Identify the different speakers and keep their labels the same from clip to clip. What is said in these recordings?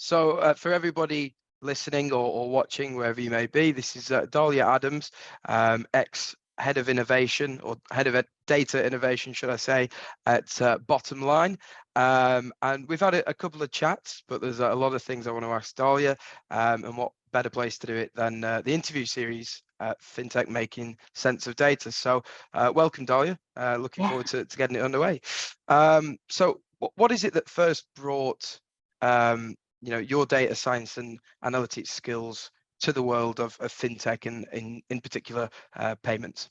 Speaker 1: For everybody listening or watching, wherever you may be, this is Dalya Adams, ex-head of innovation, or head of data innovation, should I say, at Bottom Line. And we've had a couple of chats, but there's a lot of things I want to ask Dalya, and what better place to do it than the interview series, FinTech Making Sense of Data. So welcome, Dalya. Looking forward to getting it underway. So what is it that first brought your data science and analytics skills to the world of fintech and in particular payments?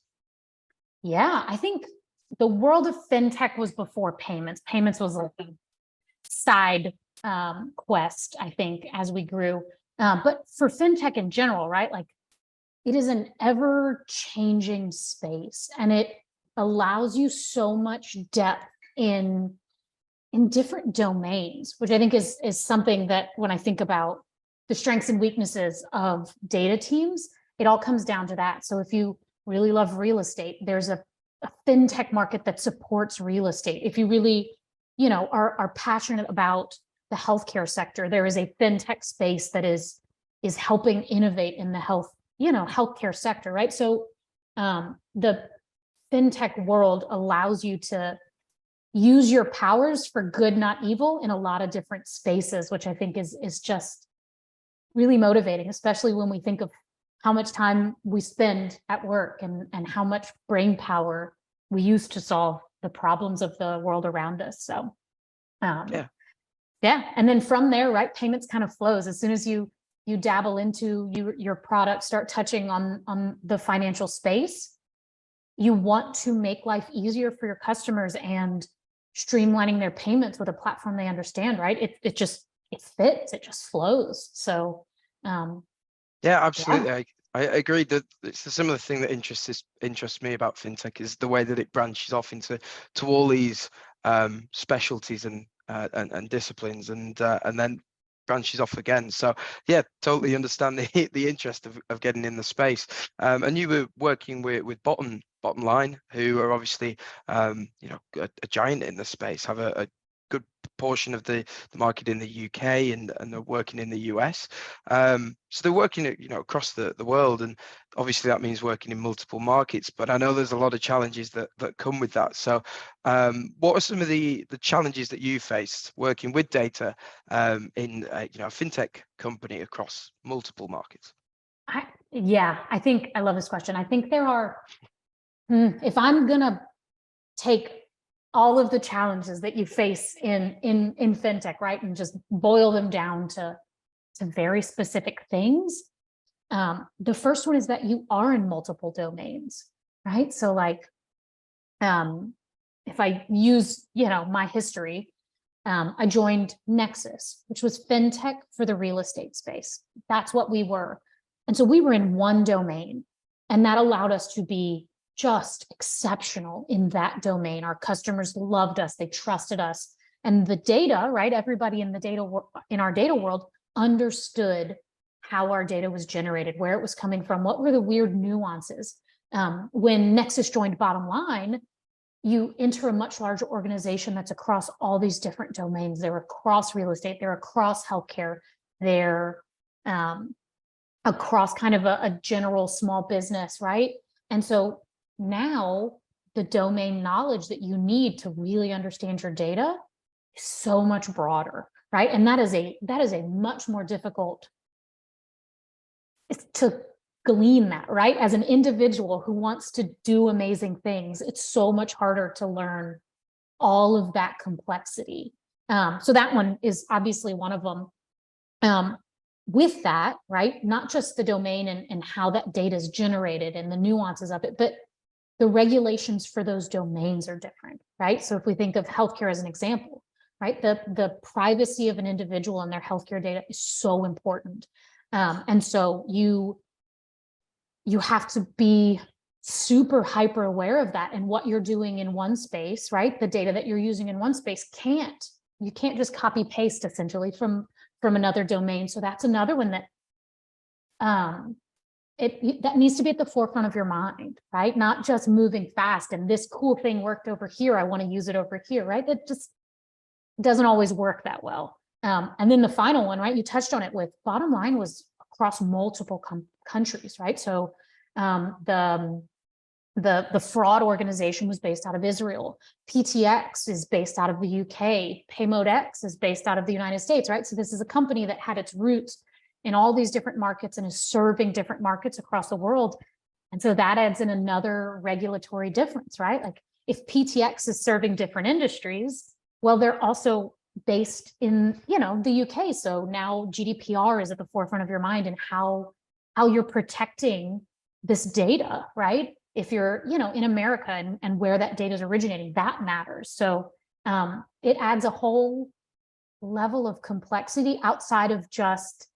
Speaker 2: Yeah, I think the world of fintech was before payments. Payments was like a side quest, I think, as we grew. But for fintech in general, right? Like, it is an ever-changing space, and it allows you so much depth in different domains, which I think is something that when I think about the strengths and weaknesses of data teams, it all comes down to that. So if you really love real estate, there's a fintech market that supports real estate. If you really, are passionate about the healthcare sector, there is a fintech space that is helping innovate in the healthcare sector, right? So the fintech world allows you to use your powers for good, not evil, in a lot of different spaces, which I think is just really motivating, especially when we think of how much time we spend at work and how much brain power we use to solve the problems of the world around us. So, yeah. And then from there, right, payments kind of flows. As soon as you dabble into your product, start touching on the financial space, you want to make life easier for your customers and streamlining their payments with a platform they understand, right? It fits, it just flows. So
Speaker 1: yeah, absolutely. Yeah. I agree that it's a similar thing that interests me about fintech is the way that it branches off into all these specialties and disciplines, and then branches off again. So yeah, totally understand the interest of getting in the space. And you were working with Bottom Line, who are obviously a giant in the space, have a good portion of the market in the UK, and they're working in the US. So they're working across the world, and obviously that means working in multiple markets. But I know there's a lot of challenges that come with that. So what are some of the challenges that you faced working with data in a fintech company across multiple markets?
Speaker 2: I think I love this question. I think there are, if I'm gonna take all of the challenges that you face in fintech, right, and just boil them down to very specific things, the first one is that you are in multiple domains, right? So like, if I use my history, I joined Nexus, which was fintech for the real estate space. That's what we were. And so we were in one domain, and that allowed us to be just exceptional in that domain. Our customers loved us, they trusted us, and the data, right? Everybody in our data world understood how our data was generated, where it was coming from, what were the weird nuances. When Nexus joined Bottom Line, you enter a much larger organization that's across all these different domains. They're across real estate, they're across healthcare, they're across kind of a general small business, right? And so now the domain knowledge that you need to really understand your data is so much broader, right? And that is a much more difficult to glean that, right? As an individual who wants to do amazing things, it's so much harder to learn all of that complexity. So that one is obviously one of them. With that, right, not just the domain and how that data is generated and the nuances of it, but the regulations for those domains are different, right? So if we think of healthcare as an example, right, the privacy of an individual and their healthcare data is so important. And so you have to be super hyper aware of that, and what you're doing in one space, right? The data that you're using in one space you can't just copy paste essentially from another domain. So that's another one that that needs to be at the forefront of your mind, right? Not just moving fast and this cool thing worked over here, I want to use it over here, right? That just doesn't always work that well. And then the final one, right? You touched on it with bottom line was across multiple countries, right? So the fraud organization was based out of Israel. PTX is based out of the UK. PayModeX is based out of the United States, right? So this is a company that had its roots in all these different markets and is serving different markets across the world. And so that adds in another regulatory difference, right? Like if PTX is serving different industries, well, they're also based in, the UK. So now GDPR is at the forefront of your mind and how you're protecting this data, right? If you're, in America and where that data is originating, that matters. So it adds a whole level of complexity outside of just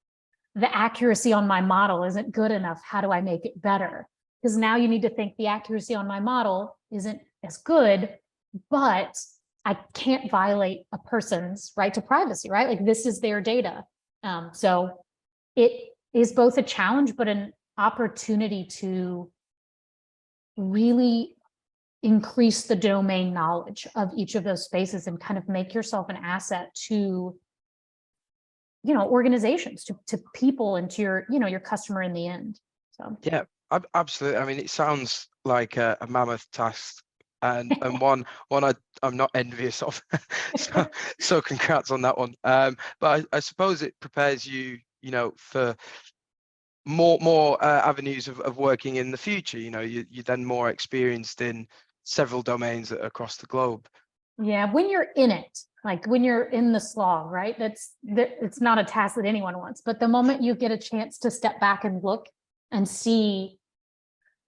Speaker 2: the accuracy on my model isn't good enough. How do I make it better? Because now you need to think the accuracy on my model isn't as good, but I can't violate a person's right to privacy, right? Like this is their data. So it is both a challenge, but an opportunity to really increase the domain knowledge of each of those spaces and kind of make yourself an asset to, organizations, to people and to your customer in the end. So
Speaker 1: yeah, absolutely. I mean, it sounds like a mammoth task and one I'm not envious of. so congrats on that one. But I suppose it prepares you, for more avenues of working in the future. You're then more experienced in several domains across the globe.
Speaker 2: Yeah, when you're in it, like when you're in the slog, right? It's not a task that anyone wants. But the moment you get a chance to step back and look and see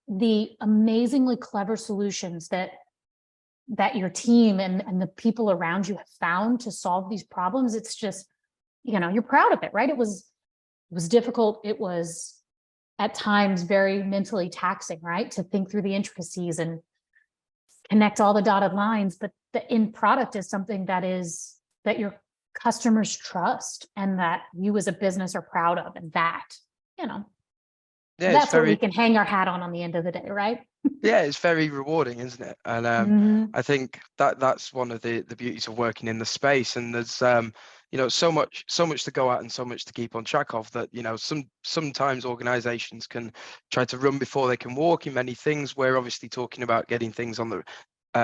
Speaker 2: the amazingly clever solutions that your team and the people around you have found to solve these problems, it's just, you're proud of it, right? It was difficult. It was at times very mentally taxing, right? To think through the intricacies and connect all the dotted lines, but the end product is something that your customers trust and that you as a business are proud of. And
Speaker 1: Yeah,
Speaker 2: that's what we can hang our hat on the end of the day, right?
Speaker 1: Yeah, it's very rewarding, isn't it? And I think that's one of the beauties of working in the space. And there's so much to go at and so much to keep on track of that. Sometimes organizations can try to run before they can walk in many things. We're obviously talking about getting things on the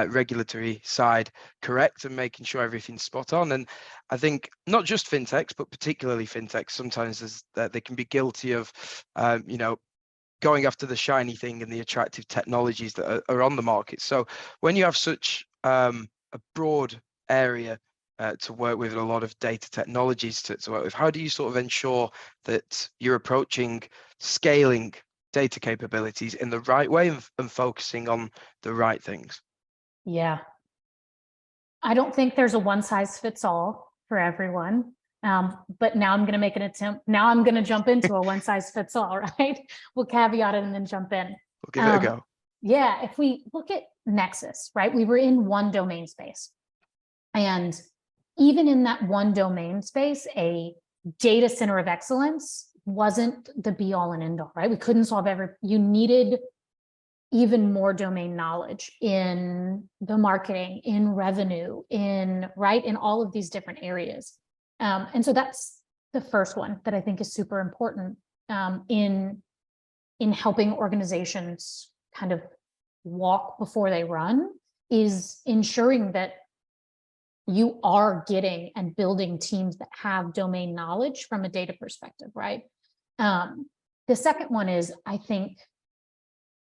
Speaker 1: regulatory side correct and making sure everything's spot on. And I think not just fintechs, but particularly fintechs, sometimes they can be guilty of going after the shiny thing and the attractive technologies that are on the market. So when you have such a broad area to work with, and a lot of data technologies to work with, how do you sort of ensure that you're approaching scaling data capabilities in the right way and focusing on the right things?
Speaker 2: Yeah. I don't think there's a one size fits all for everyone. But now I'm going to make an attempt. Now I'm going to jump into a one size fits all, right? We'll caveat it and then jump in.
Speaker 1: We'll give it a go.
Speaker 2: Yeah. If we look at Nexus, right, we were in one domain space. And even in that one domain space, a data center of excellence wasn't the be all and end all, right? We couldn't solve you needed even more domain knowledge in the marketing, in revenue, in all of these different areas. And so that's the first one that I think is super important in helping organizations kind of walk before they run, is ensuring that you are getting and building teams that have domain knowledge from a data perspective, right? The second one is, I think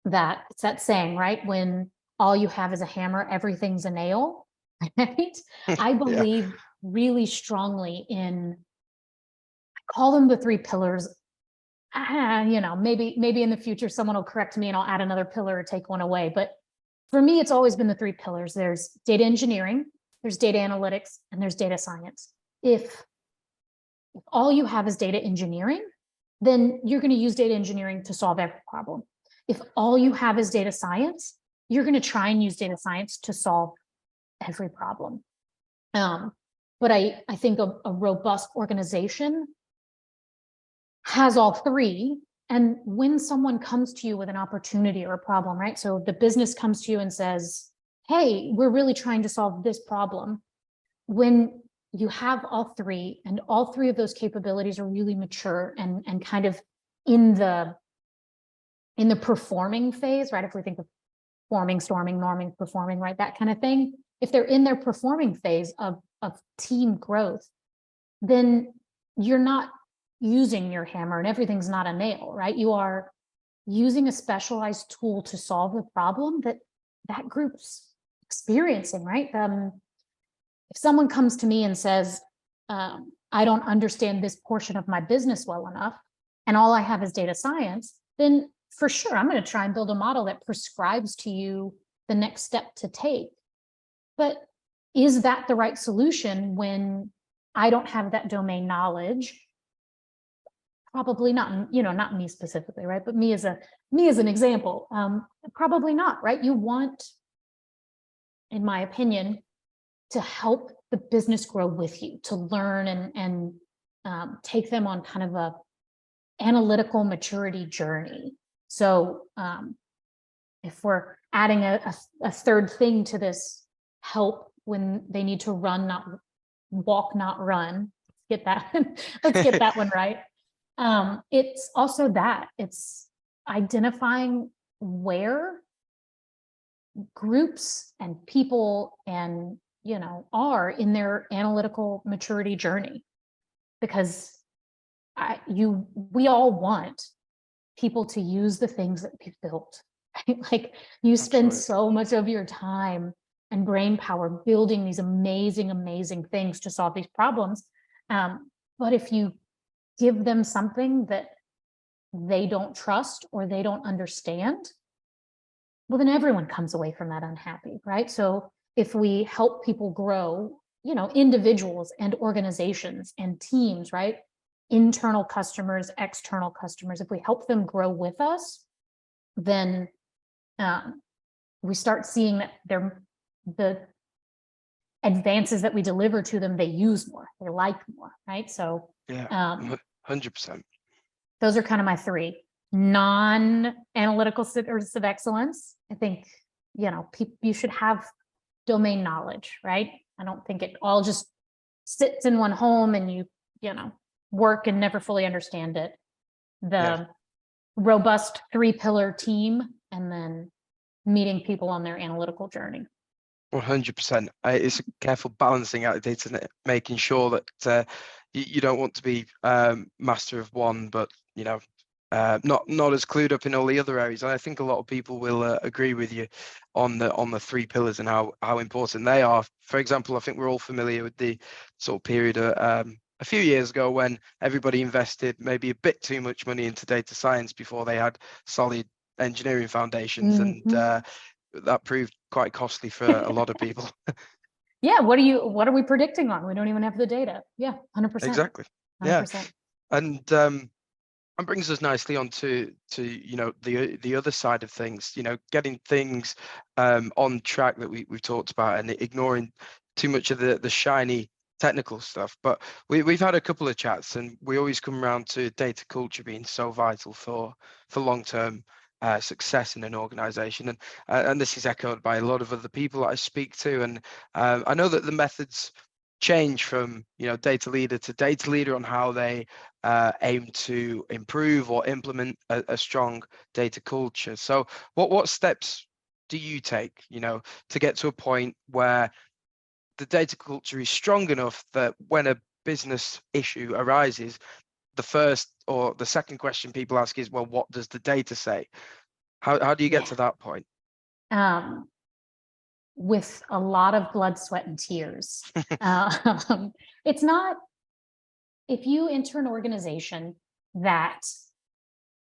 Speaker 2: that it's that saying, right? When all you have is a hammer, everything's a nail, right? I believe really strongly in, I call them the three pillars. Maybe in the future, someone will correct me and I'll add another pillar or take one away. But for me, it's always been the three pillars. There's data engineering, there's data analytics, and there's data science. If all you have is data engineering, then you're going to use data engineering to solve every problem. If all you have is data science, you're going to try and use data science to solve every problem. But I think a robust organization has all three. And when someone comes to you with an opportunity or a problem, right? So the business comes to you and says, hey, we're really trying to solve this problem. When you have all three, and all three of those capabilities are really mature and kind of in the performing phase, right? If we think of forming, storming, norming, performing, right? That kind of thing. If they're in their performing phase of team growth, then you're not using your hammer and everything's not a nail, right? You are using a specialized tool to solve the problem that group's experiencing, right? If someone comes to me and says, I don't understand this portion of my business well enough, and all I have is data science, then for sure, I'm going to try and build a model that prescribes to you the next step to take. But is that the right solution when I don't have that domain knowledge? Probably not, not me specifically, right? But me as an example, probably not, right? You want, in my opinion, to help the business grow with you, to learn and take them on kind of a analytical maturity journey. So if we're adding a third thing to this, help when they need to run, not walk, not run. Let's get that one right. It's also that it's identifying where groups and people and are in their analytical maturity journey, because we all want people to use the things that we've built, right? Like you spend
Speaker 1: Absolutely.
Speaker 2: so much of your time and brain power building these amazing things to solve these problems. But if you give them something that they don't trust or they don't understand, well, then everyone comes away from that unhappy, right? So if we help people grow, individuals and organizations and teams, right? Internal customers, external customers, if we help them grow with us, then we start seeing that the advances that we deliver to them, they use more, they like more, right? So
Speaker 1: Yeah, 100%.
Speaker 2: those are kind of my three non-analytical centers of excellence. I think, you should have domain knowledge, right? I don't think it all just sits in one home and you work and never fully understand it. The robust 3-pillar team, and then meeting people on their analytical journey.
Speaker 1: 100%. It's a careful balancing act, isn't it? Making sure that you don't want to be master of one, but not as clued up in all the other areas. And I think a lot of people will agree with you on the 3 pillars and how important they are. For example, I think we're all familiar with the sort of period a few years ago when everybody invested maybe a bit too much money into data science before they had solid engineering foundations, and that proved quite costly for a lot of people.
Speaker 2: Yeah, what are we predicting on? We don't even have the data. Yeah, 100%.
Speaker 1: Exactly.
Speaker 2: 100%.
Speaker 1: Yeah, and brings us nicely on to the other side of things, getting things on track that we've talked about, and ignoring too much of the shiny technical stuff. But we've had a couple of chats, and we always come around to data culture being so vital for long-term success in an organization, and this is echoed by a lot of other people that I speak to. And I know that the methods change from data leader to data leader on how they aim to improve or implement a strong data culture. So what steps do you take to get to a point where the data culture is strong enough that when a business issue arises, the first or the second question people ask is, well, what does the data say? How do you get to that point?
Speaker 2: With a lot of blood, sweat, and tears. It's not, if you enter an organization that,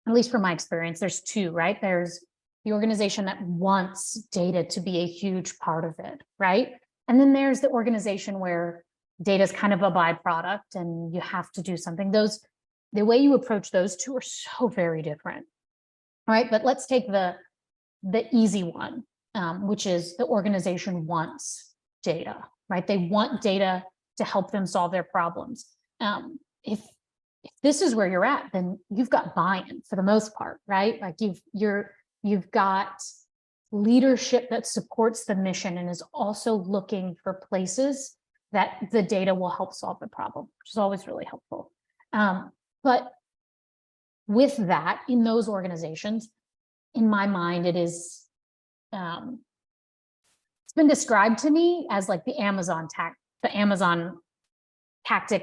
Speaker 2: at least from my experience, there's two, right? There's the organization that wants data to be a huge part of it, right? And then there's the organization where data is kind of a byproduct and you have to do something. The way you approach those two are so very different, right? But let's take the easy one, which is the organization wants data, right? They want data to help them solve their problems. If this is where you're at, then you've got buy-in for the most part, right? Like you've got leadership that supports the mission and is also looking for places that the data will help solve the problem, which is always really helpful. But with that, in those organizations, in my mind, it's been described to me as like the Amazon tactic,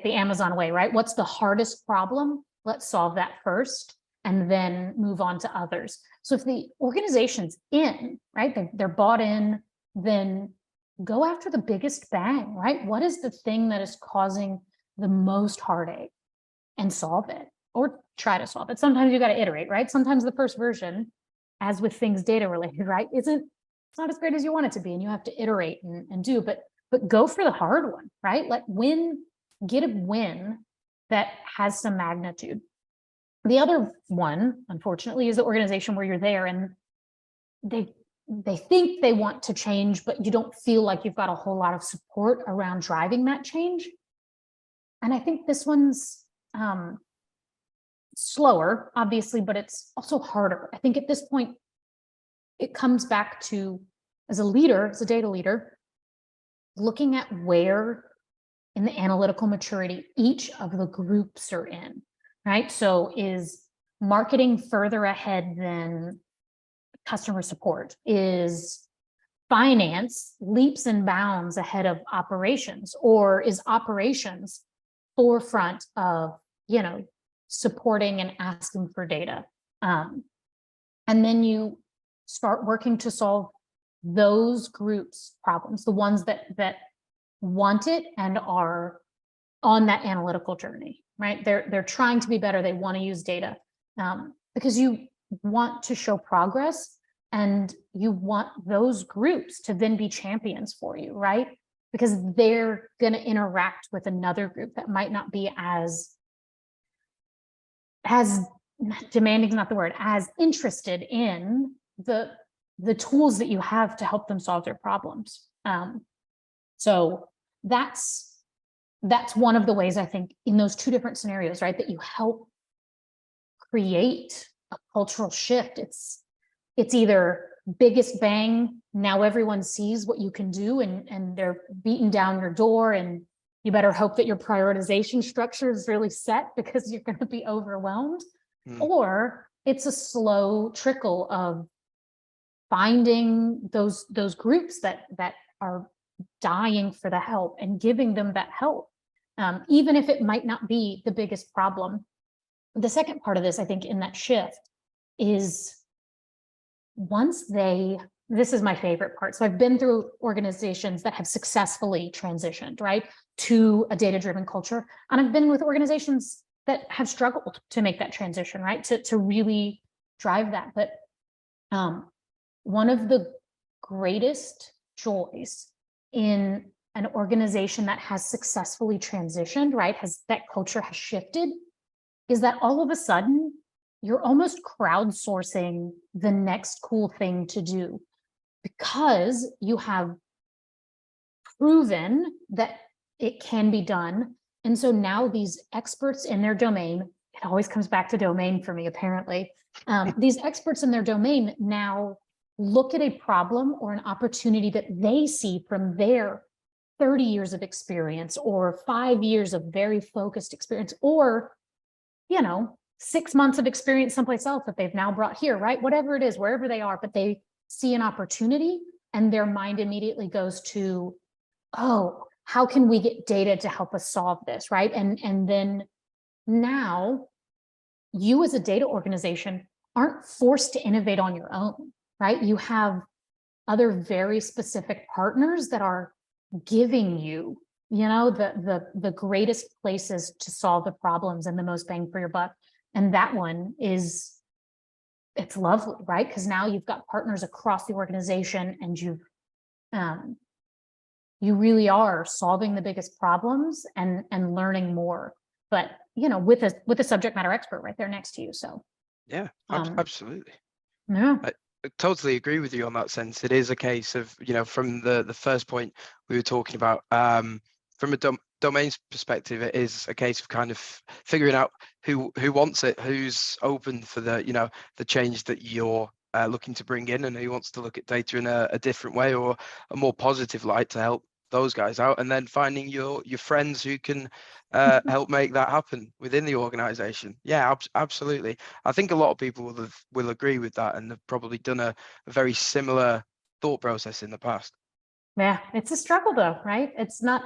Speaker 2: the Amazon way, right? What's the hardest problem? Let's solve that first and then move on to others. So if the organization's in, right, they're bought in, then go after the biggest bang, right? What is the thing that is causing the most heartache and solve it, or try to solve it. Sometimes you got to iterate, right? Sometimes the first version, as with things data related, right, it's not as great as you want it to be, and you have to iterate and do, but go for the hard one, right? Get a win that has some magnitude. The other one, unfortunately, is the organization where you're there and they think they want to change, but you don't feel like you've got a whole lot of support around driving that change. And I think this one's slower, obviously, but it's also harder. I think at this point, it comes back to, as a leader, as a data leader, looking at where in the analytical maturity each of the groups are in, right? So is marketing further ahead than customer support? Is finance leaps and bounds ahead of operations? Or is operations forefront of, supporting and asking for data? And then you start working to solve those groups' problems, the ones that want it and are on that analytical journey, right? They're trying to be better. They want to use data because you want to show progress, and you want those groups to then be champions for you, right? Because they're going to interact with another group that might not be as demanding is not the word, as interested in the tools that you have to help them solve their problems. So that's one of the ways, I think, in those two different scenarios, right, that you help create a cultural shift. It's either biggest bang, now everyone sees what you can do, and they're beating down your door, and you better hope that your prioritization structure is really set because you're going to be overwhelmed. Or it's a slow trickle of finding those groups that are dying for the help and giving them that help, even if it might not be the biggest problem. The second part of this, I think, in that shift is this is my favorite part. So I've been through organizations that have successfully transitioned, right, to a data-driven culture. And I've been with organizations that have struggled to make that transition, right, to really drive that. But one of the greatest joys in an organization that has successfully transitioned, right, that culture has shifted, is that all of a sudden you're almost crowdsourcing the next cool thing to do, because you have proven that it can be done. And so now these experts in their domain, it always comes back to domain for me, apparently. These experts in their domain now look at a problem or an opportunity that they see from their 30 years of experience, or 5 years of very focused experience, or 6 months of experience someplace else that they've now brought here, right? Whatever it is, wherever they are, but they see an opportunity and their mind immediately goes to, oh, how can we get data to help us solve this, right? And then now you as a data organization aren't forced to innovate on your own, right? You have other very specific partners that are giving you, the greatest places to solve the problems and the most bang for your buck. And that one it's lovely, right? Because now you've got partners across the organization, and you really are solving the biggest problems and learning more, but with a subject matter expert right there next to you. So
Speaker 1: yeah, absolutely.
Speaker 2: Yeah.
Speaker 1: I totally agree with you on that sense. It is a case of, from the first point we were talking about, from a domains perspective, it is a case of kind of figuring out who wants it, who's open for the change that you're looking to bring in, and who wants to look at data in a different way or a more positive light to help those guys out, and then finding your friends who can help make that happen within the organization. Yeah, absolutely. I think a lot of people will agree with that, and have probably done a very similar thought process in the past.
Speaker 2: Yeah, it's a struggle though, right? It's not,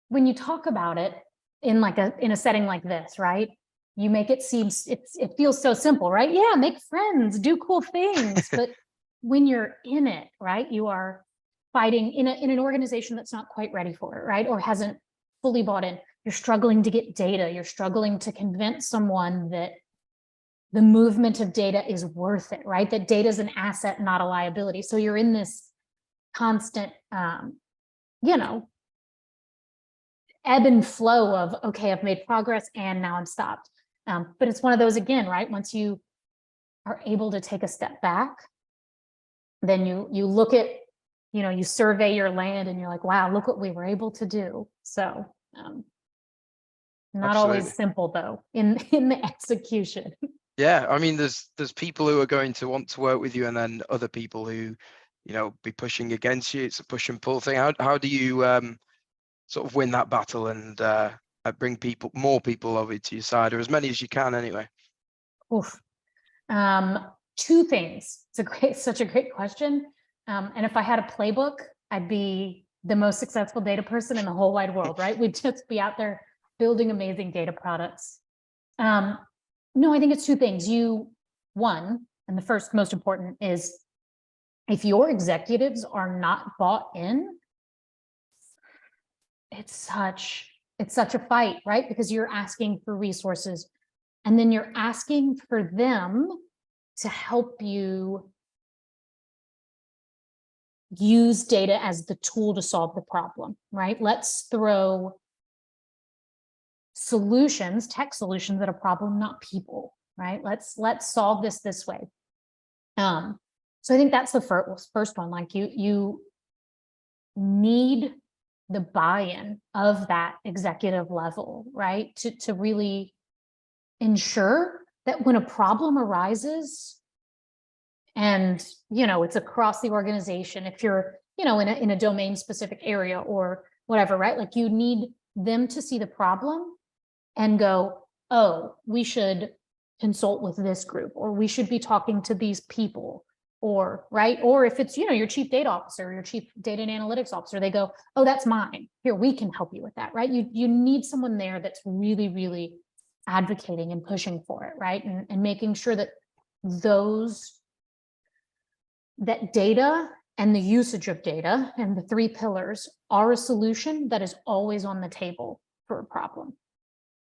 Speaker 2: when you talk about it in a setting like this, right? You make it seem, it feels so simple, right? Yeah, make friends, do cool things. But when you're in it, right, you are fighting in an organization that's not quite ready for it, right? Or hasn't fully bought in. You're struggling to get data. You're struggling to convince someone that the movement of data is worth it, right? That data is an asset, not a liability. So you're in this constant, you know, ebb and flow of, okay, I've made progress and now I'm stopped. But it's one of those, again, right? Once you are able to take a step back, then you look at, you survey your land and you're like, wow, look what we were able to do. So not
Speaker 1: Absolutely.
Speaker 2: always simple though in the execution.
Speaker 1: Yeah, I mean, there's people who are going to want to work with you, and then other people who, be pushing against you. It's a push and pull thing. How do you sort of win that battle and bring more people over to your side, or as many as you can anyway?
Speaker 2: Oof. Two things. It's such a great question. And if I had a playbook, I'd be the most successful data person in the whole wide world, right? We'd just be out there building amazing data products. No, I think it's two things. One, and the first most important is, if your executives are not bought in, it's such a fight, right? Because you're asking for resources, and then you're asking for them to help you use data as the tool to solve the problem, right? Let's throw solutions, tech solutions at a problem, not people, right? Let's solve this way. So I think that's the first one. Like you need the buy-in of that executive level, right? To really ensure that when a problem arises, and it's across the organization, if you're in a domain specific area or whatever, right? Like you need them to see the problem and go, oh, we should consult with this group, or we should be talking to these people, or right, or if it's your chief data officer, your chief data and analytics officer, they go, oh, that's mine, here, we can help you with that, right? You need someone there that's really, really advocating and pushing for it, right? And making sure that that data and the usage of data and the three pillars are a solution that is always on the table for a problem.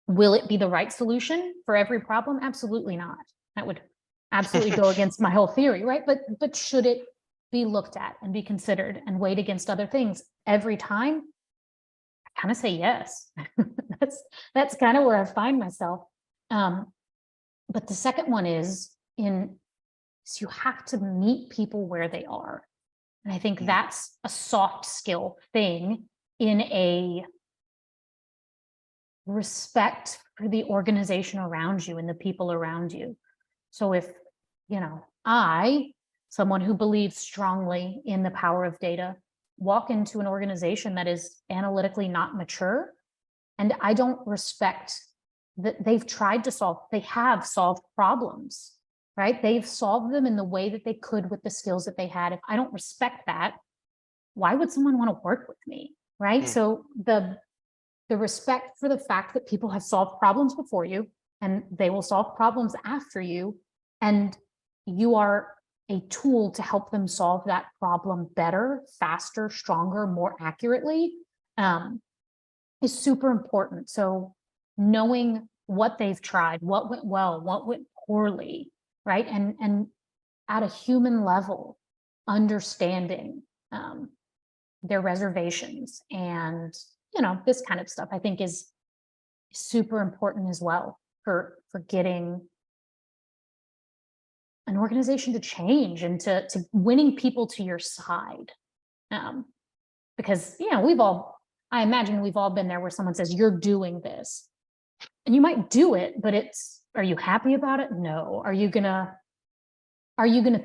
Speaker 2: Will it be the right solution for every problem? Absolutely not. That would absolutely go against my whole theory, right? But should it be looked at and be considered and weighed against other things every time? I kind of say yes. That's kind of where I find myself. But the second one is so you have to meet people where they are. And I think that's a soft skill thing in a respect for the organization around you and the people around you. So if, someone who believes strongly in the power of data, walk into an organization that is analytically not mature, and I don't respect that they have solved problems, right? They've solved them in the way that they could with the skills that they had. If I don't respect that, why would someone want to work with me, right? So the respect for the fact that people have solved problems before you, and they will solve problems after you, and you are a tool to help them solve that problem better, faster, stronger, more accurately, is super important. So knowing what they've tried, what went well, what went poorly, right? And at a human level, understanding their reservations and this kind of stuff, I think is super important as well for getting an organization to change and to winning people to your side. Because I imagine we've all been there where someone says, you're doing this, and you might do it, but are you happy about it? No. Are you gonna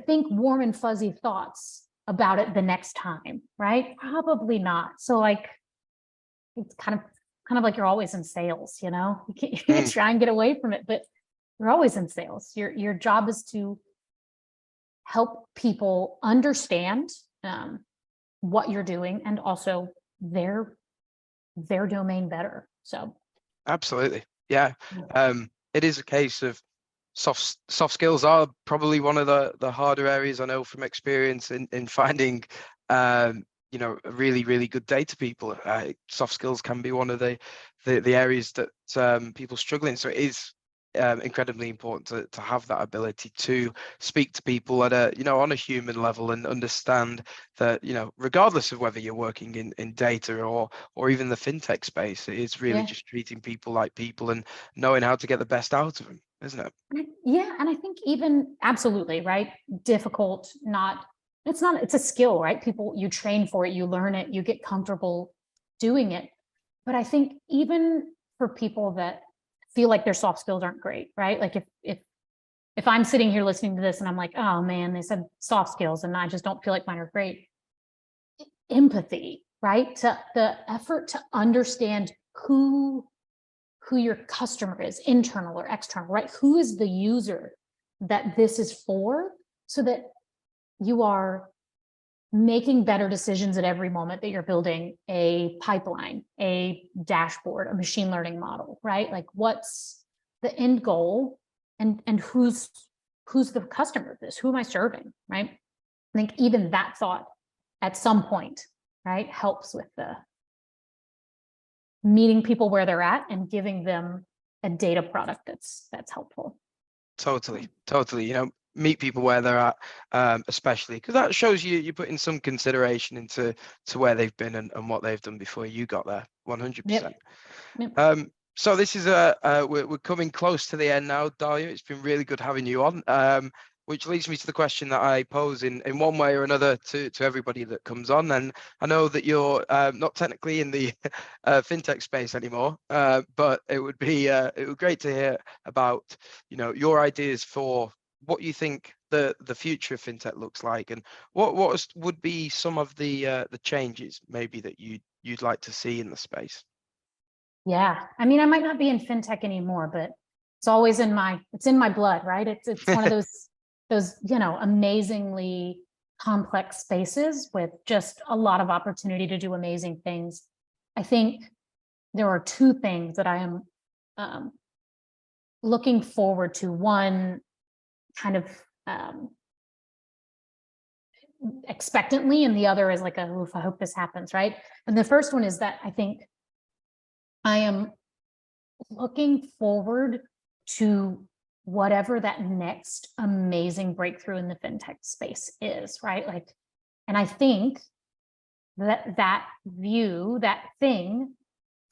Speaker 2: think warm and fuzzy thoughts about it the next time, right? Probably not. So like, it's kind of like you're always in sales, you know, you can't try and get away from it, but you're always in sales. Your job is to help people understand what you're doing and also their domain better. So
Speaker 1: Absolutely. Yeah. It is a case of soft skills are probably one of the harder areas, I know from experience in finding you know, really, really good data people. Soft skills can be one of the areas that people struggle in. So it is incredibly important to have that ability to speak to people at a, you know, on a human level and understand that, you know, regardless of whether you're working in data or even the fintech space, it is really just treating people like people and knowing how to get the best out of them, isn't it?
Speaker 2: Yeah, and I think even absolutely, right? Difficult, it's a skill, right? People, you train for it, you learn it, you get comfortable doing it. But I think even for people that feel like their soft skills aren't great, right? Like if I'm sitting here listening to this and I'm like, oh man, they said soft skills and I just don't feel like mine are great. Empathy, right? The effort to understand who your customer is, internal or external, right? Who is the user that this is for, so that you are making better decisions at every moment that you're building a pipeline, a dashboard, a machine learning model, right? Like what's the end goal and who's the customer of this? Who am I serving, right? I think even that thought at some point, right, helps with the meeting people where they're at and giving them a data product that's helpful.
Speaker 1: Totally. You know, meet people where they're at, especially because that shows you put in some consideration into where they've been and what they've done before you got there. 100%.
Speaker 2: Yep.
Speaker 1: So this is we're coming close to the end now, Dalya. It's been really good having you on. Which leads me to the question that I pose in one way or another to everybody that comes on. And I know that you're not technically in the fintech space anymore, but it would be great to hear about, you know, your ideas for what you think the future of fintech looks like, and what would be some of the changes maybe that you'd like to see in the space.
Speaker 2: Yeah, I mean, I might not be in fintech anymore, but it's always in my blood, right? It's one of those, you know, amazingly complex spaces with just a lot of opportunity to do amazing things. I think there are two things that I am looking forward to. One, kind of expectantly, and the other is like oof, I hope this happens, right? And the first one is that I think I am looking forward to whatever that next amazing breakthrough in the fintech space is, right? Like, and I think that view, that thing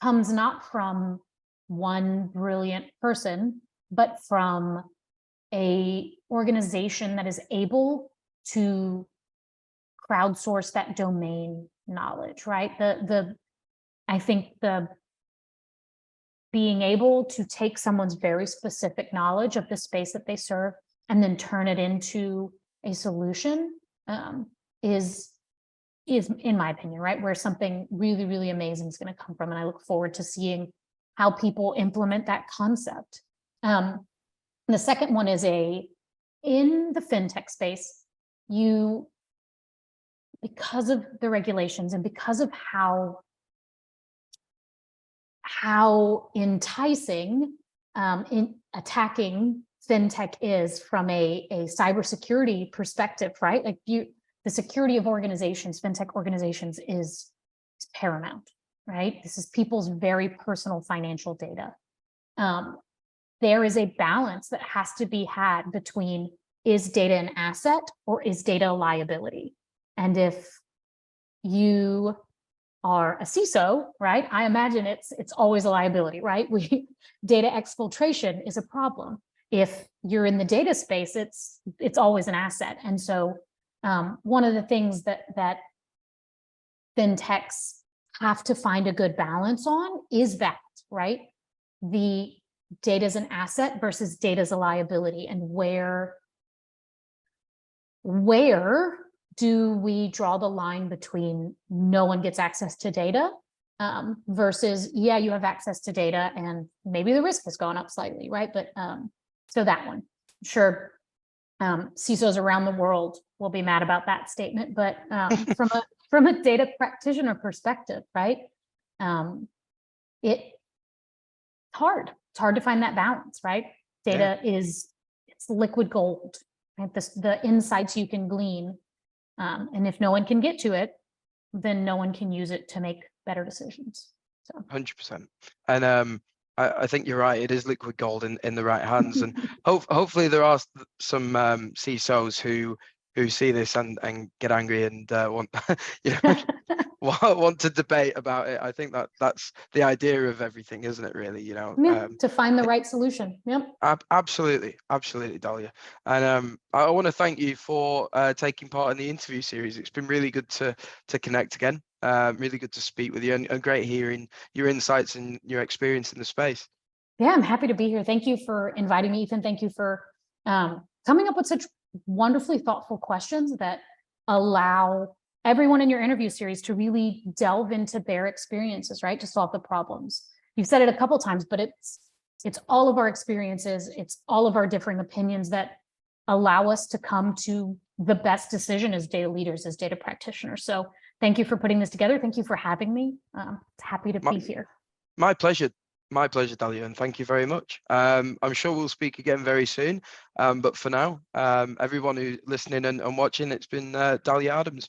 Speaker 2: comes not from one brilliant person, but from a organization that is able to crowdsource that domain knowledge, right? I think the being able to take someone's very specific knowledge of the space that they serve and then turn it into a solution is in my opinion, right, where something really, really amazing is going to come from. And I look forward to seeing how people implement that concept. And the second one is in the fintech space, because of the regulations and because of how enticing in attacking fintech is from a cybersecurity perspective, right? Like the security of organizations, fintech organizations is paramount, right? This is people's very personal financial data. There is a balance that has to be had between, is data an asset or is data a liability? And if you are a CISO, right, I imagine it's always a liability, right? Data exfiltration is a problem. If you're in the data space, it's always an asset. And so one of the things that fintechs have to find a good balance on is that, right? The data is an asset versus data is a liability, and where do we draw the line between no one gets access to data versus, yeah, you have access to data and maybe the risk has gone up slightly, right? But so that one, sure, CISOs around the world will be mad about that statement, but from a data practitioner perspective, right? It's hard. It's hard to find that balance, right? Data it's liquid gold, right? The insights you can glean, and if no one can get to it, then no one can use it to make better decisions. So
Speaker 1: 100%. And I think you're right. It is liquid gold in the right hands, and hopefully there are some CISOs who see this and get angry and want you know want to debate about it. I think that's the idea of everything, isn't it? Really, you know.
Speaker 2: yeah, to find the right solution. Yep.
Speaker 1: Absolutely, Dalya. And I want to thank you for taking part in the interview series. It's been really good to connect again. Really good to speak with you, and great hearing your insights and your experience in the space.
Speaker 2: Yeah, I'm happy to be here. Thank you for inviting me, Ethan. Thank you for coming up with such wonderfully thoughtful questions that allow everyone in your interview series to really delve into their experiences, right? To solve the problems. You've said it a couple times, but it's all of our experiences. It's all of our differing opinions that allow us to come to the best decision as data leaders, as data practitioners. So thank you for putting this together. Thank you for having me. Happy to be here.
Speaker 1: My pleasure. My pleasure, Dalya, and thank you very much. I'm sure we'll speak again very soon. But for now, everyone who's listening and watching, it's been Dalya Adams.